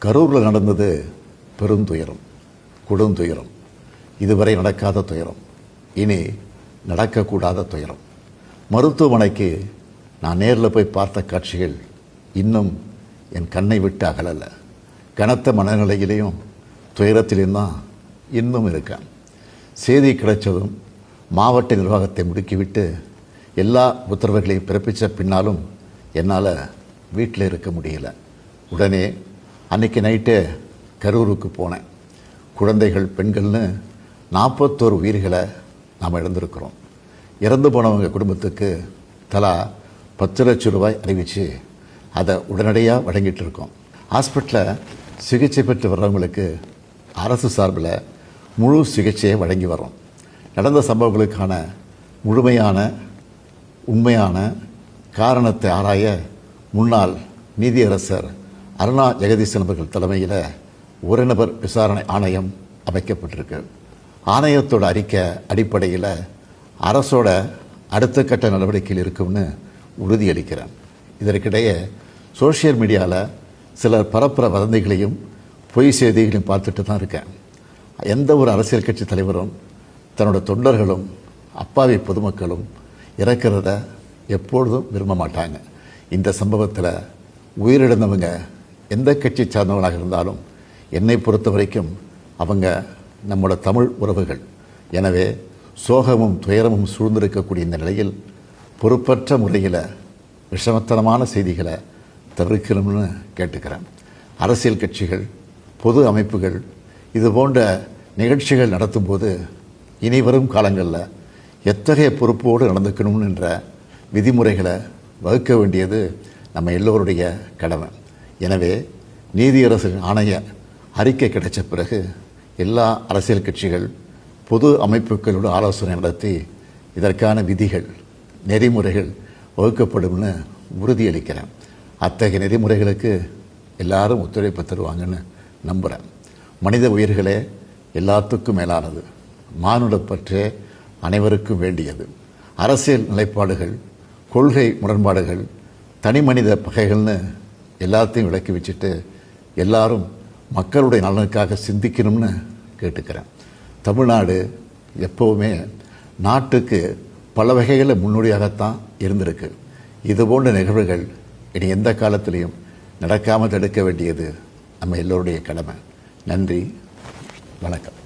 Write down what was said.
கரூரில் நடந்தது பெருந்துயரம், கொடுந்துயரம். இதுவரை நடக்காத துயரம், இனி நடக்கக்கூடாத துயரம். மருத்துவமனைக்கு நான் நேரில் போய் பார்த்த காட்சிகள் இன்னும் என் கண்ணை விட்டு அகலலை. கனத்த மனநிலையிலையும் துயரத்திலையும் தான் இன்னும் இருக்கேன். செய்தி கிடைச்சதும் மாவட்ட நிர்வாகத்தை முடுக்கிவிட்டு எல்லா உத்தரவுகளையும் பிறப்பித்த பின்னாலும் என்னால் வீட்டில் இருக்க முடியல. உடனே அன்றைக்கி நைட்டே கரூருக்கு போனேன். குழந்தைகள், பெண்கள்னு 41 உயிர்களை நாம் இழந்திருக்கிறோம். இறந்து போனவங்க குடும்பத்துக்கு தலா 10 லட்சம் ரூபாய் அறிவித்து அதை உடனடியாக வழங்கிட்டு இருக்கோம். ஹாஸ்பிட்டலில் சிகிச்சை பெற்று வர்றவங்களுக்கு அரசு சார்பில் முழு சிகிச்சையை வழங்கி வரோம். நடந்த சம்பவங்களுக்கான முழுமையான உண்மையான காரணத்தை ஆராய முன்னாள் நீதியரசர் அருணா ஜெகதீசன் அவர்கள் தலைமையில் ஒரு நபர் விசாரணை ஆணையம் அமைக்கப்பட்டிருக்கு. ஆணையத்தோட அறிக்கை அடிப்படையில் அரசோட அடுத்த கட்ட நடவடிக்கையில் இருக்கும்னு உறுதியளிக்கிறேன். இதற்கிடையே சோஷியல் மீடியாவில் சிலர் பரப்புற வதந்திகளையும் பொய் செய்திகளையும் பார்த்துட்டு தான் இருக்கேன். எந்த ஒரு அரசியல் கட்சி தலைவரும் தன்னோட தொண்டர்களும் அப்பாவி பொதுமக்களும் இறக்கிறத எப்பொழுதும் விரும்ப மாட்டாங்க. இந்த சம்பவத்தில் உயிரிழந்தவங்க எந்த கட்சி சார்ந்தவங்களாக இருந்தாலும் என்னை பொறுத்த வரைக்கும் அவங்க நம்மளோட தமிழ் உறவுகள். எனவே சோகமும் துயரமும் சூழ்ந்திருக்கக்கூடிய இந்த நிலையில் பொறுப்பற்ற முறையில் விஷமத்தனமான செய்திகளை தவிர்க்கணும்னு கேட்டுக்கிறேன். அரசியல் கட்சிகள், பொது அமைப்புகள் இது போன்ற நிகழ்ச்சிகள் நடத்தும்போது இனி வரும் காலங்களில் எத்தகைய பொறுப்போடு நடந்துக்கணும்னு என்ற விதிமுறைகளை வகுக்க வேண்டியது நம்ம எல்லோருடைய கடமை. எனவே நீதியரசரின் ஆணைய அறிக்கை கிடைச்ச பிறகு எல்லா அரசியல் கட்சிகள், பொது அமைப்புகளோடு ஆலோசனை நடத்தி இதற்கான விதிகள், நெறிமுறைகள் வகுக்கப்படும்னு உறுதியளிக்கிறேன். அத்தகைய நெறிமுறைகளுக்கு எல்லாரும் ஒத்துழைப்பு தருவாங்கன்னு நம்புகிறேன். மனித உயிர்களே எல்லாத்துக்கும் மேலானது. மானுடப்பற்றே அனைவருக்கும் வேண்டியது. அரசியல் நிலைப்பாடுகள், கொள்கை முரண்பாடுகள், தனி மனித பகைகள்னு எல்லாத்தையும் விளக்கி வச்சுட்டு எல்லாரும் மக்களுடைய நலனுக்காக சிந்திக்கணும்னு கேட்டுக்கிறேன். தமிழ்நாடு எப்போவுமே நாட்டுக்கு பல வகைகளில் முன்னோடியாகத்தான் இருந்திருக்கு. இதுபோன்ற நிகழ்வுகள் இனி எந்த காலத்திலையும் நடக்காமல் தடுக்க வேண்டியது நம்ம எல்லோருடைய கடமை. நன்றி, வணக்கம்.